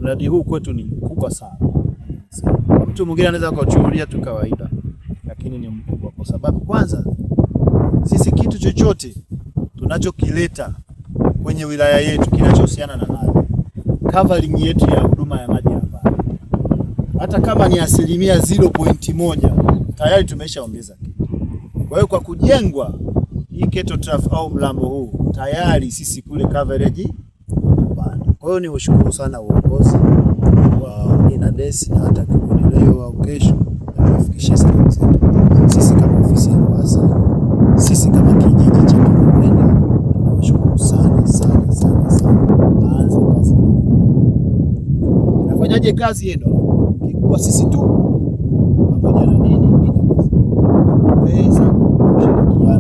mradi huu kwetu ni mkubwa sana. Mtu mwingine anaweza kuchukulia tu kawaida, lakini ni mkubwa kwa sababu kwanza sisi kitu chochote tunachokileta kwenye wilaya yetu kinachohusiana na maji, covering yetu ya huduma ya maji hapa, hata kama ni 0.1% tayari tumeshaongeza kitu. Kwa hiyo kwa kujengwa hii Keto Trough au mlambo huu tayari sisi kule coverage bado. Kwa hiyo ni ushukuru sana uongozi wa INADES na hata kikundi leo au kesho tunafikisha salamu zetu. Sisi kama ofisi ya Ruwasa, sisi kama kijiji cha Kinyamwenda tunashukuru sana sana sana sana. Aanze kazi. Nafanyaje kazi yenu? Kikubwa sisi tu pamoja na nini INADES kuweza kushirikiana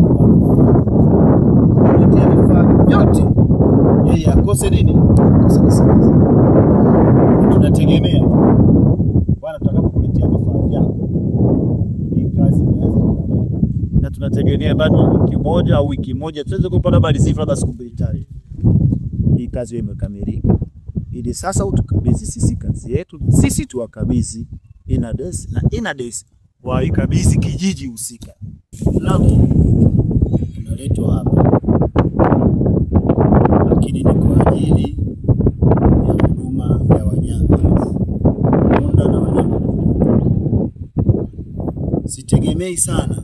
kuletea vifaa vyote. Yeye akose nini? Akose kisaidizi. Tunategemea bwana, tutakapokuletea vifaa vyako hii kazi inaweza kukamilika, na tunategemea bado wiki moja tuweze kupata habari sifa basi kumbitari hii kazi imekamilika, ili sasa utukabidhi sisi kazi yetu, sisi tuwakabidhi INADES na INADES waikabidhi kijiji husika. Mlango unaletwa hapa, lakini ni kwa ajili ya huduma ya wanyama punda na wanyama. Sitegemei sana.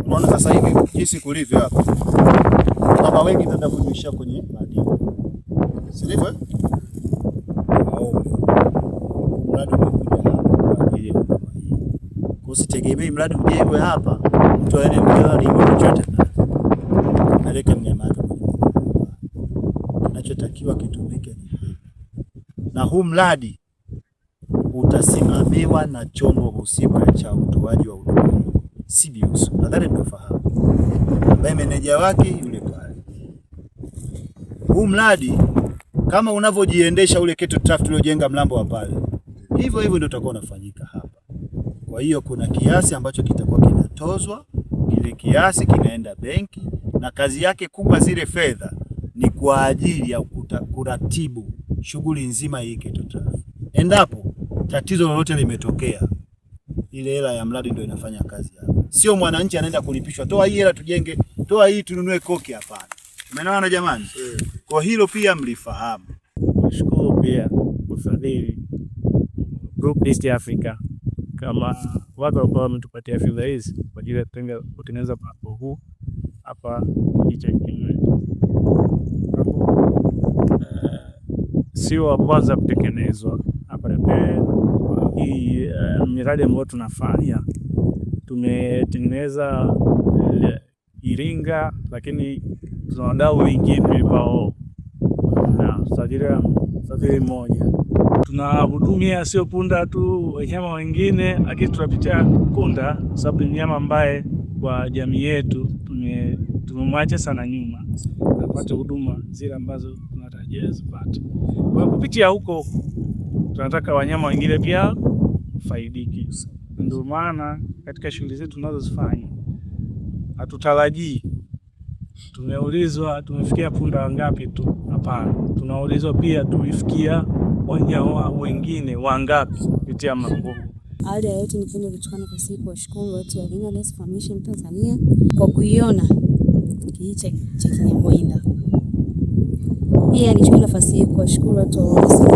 Unaona sasa hivi jinsi kulivyo hapa, kama wengi ndio kujuisha kwenye madini, sivyo? Mradi umekuja hapa kwa ajili ya huduma hii. Kwa sitegemei mradi ujengwe hapa mtu aende mjani chochote aleka mnyama. Kinachotakiwa kitumike na huu mradi utasimamiwa na chombo husika cha utoaji wa huduma CBUS. Nadhani mnafahamu, ambaye meneja wake yule pale. Huu mradi kama unavyojiendesha ule Keto Trough tuliojenga mlambo wa pale, hivyo hivyo ndio utakuwa unafanyika hapa. Kwa hiyo kuna kiasi ambacho kitakuwa kinatozwa, kile kiasi kinaenda benki, na kazi yake kubwa zile fedha ni kwa ajili ya kuratibu shughuli nzima hii Keto Trough. Endapo tatizo lolote limetokea, ile hela ya mradi ndio inafanya kazi hapa. Sio mwananchi anaenda kulipishwa, toa hii hela tujenge, toa hii tununue koki, hapana. Umeelewana jamani? Kwa hilo pia mlifahamu. Nashukuru pia ufadhili Group East Africa kama watu ambao wametupatia fedha hizi kwa ajili ya kutengeneza mlango huu hapa kijiji. Sio wa kwanza kutekelezwa hapa hii miradi ambayo tunafanya. Tumetengeneza Iringa, lakini tuna wadau wengine ambao na sadiri moja. Tunahudumia sio punda tu, wanyama wengine, lakini tunapitia punda sababu ni mnyama ambaye kwa jamii yetu tumemwacha sana nyuma apate huduma zile ambazo tunatarajia zipate. Kwa kupitia huko tunataka wanyama wengine pia faidiki. Ndio maana katika shughuli zetu tunazozifanya hatutarajii tumeulizwa tumefikia punda wangapi tu, hapana. Tunaulizwa pia tumefikia wanyama wengine wangapi kupitia mlango. Awali ya yote nipende kuchukua nafasi hii kuwashukuru watu wa INADES Foundation Tanzania kwa kuiona kijiji cha Kinyamwenda. Pia nichukue nafasi hii kuwashukuru watu wa Ruwasa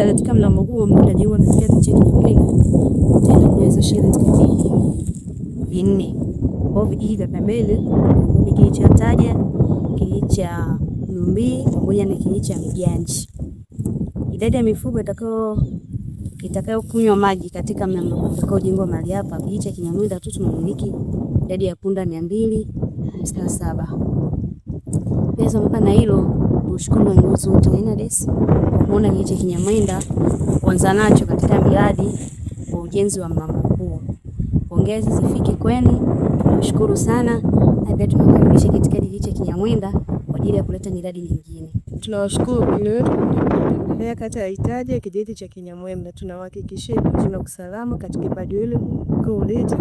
katika mlango huo mradi huo umefikia kijiji cha Kinyamwenda tena kuweza shule vijiji 4. Kwa vijiji vya pembeni ni kijiji cha Taja, kijiji cha Numbi pamoja na kijiji cha Mijanji. Idadi ya mifugo itakayokunywa maji katika mlango utakaojengwa mahali hapa kijiji cha Kinyamwenda tu tunamiliki idadi ya punda 257. Pia sambamba na hilo tushukuru viongozi wote wa INADES kwa kuona kijiji cha Kinyamwenda kuanza nacho katika miradi wa ujenzi wa mlango huu. Pongezi zifike kwenu. Tunashukuru sana na pia tunakaribisha katika kijiji cha Kinyamwenda kwa ajili ya kuleta miradi mingine. Tunawashukuru kwa kata ya Itaje kijiji cha Kinyamwenda. Tunawahakikishia usalama katika mradi ule kuleta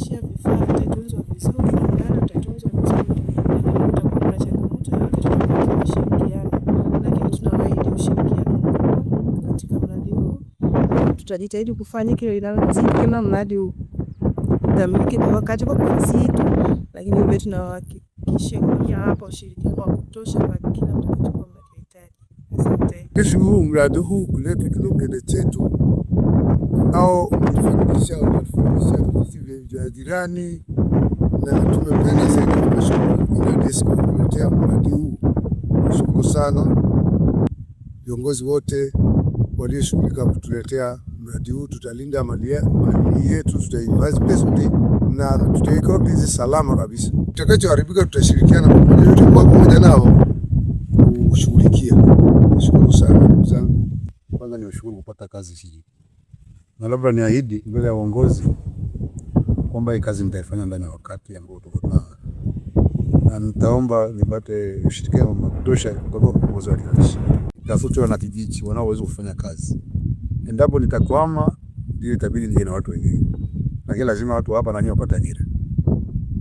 kuhakikishia vifaa vitatunzwa vizuri na mnara utatunzwa vizuri. Kutakuwa na changamoto yoyote, tutakuwa tunashirikiana, lakini tunawaahidi ushirikiano mkubwa katika mradi huu. Tutajitahidi kufanya kile linalowezekana mradi huu ukamilike kwa wakati kwa nafasi yetu, lakini pia tunawahakikishia kwa hapa ushirikiano wa kutosha kwa kila mtakachokuwa mnahitaji. Asante. Huu mradi huu kuleta kipaumbele chetu au kufanikisha vijiji vya jirani, na tumependa zaidi tunashukuru INADESCO kuletea mradi huu. Nashukuru sana viongozi wote walioshughulika kutuletea mradi huu. Tutalinda mali yetu, tutahifadhi pesa na tutaweka bizi salama kabisa. Tutakachoharibika tutashirikiana pamoja nao kushughulikia. Nashukuru sana ndugu zangu. Kwanza niwashukuru kupata kazi hii, na labda niahidi mbele ya uongozi kwamba hii kazi nitaifanya ndani ya wakati ambao tuko nao, na nitaomba nipate ushirikiano wa kutosha kutoka kwa uongozi wa kijiji. Tafutwe na kijiji wanaoweza kufanya kazi. Endapo nitakwama, ndio itabidi nije na watu wengine, lakini lazima watu hapa na nyinyi wapate ajira.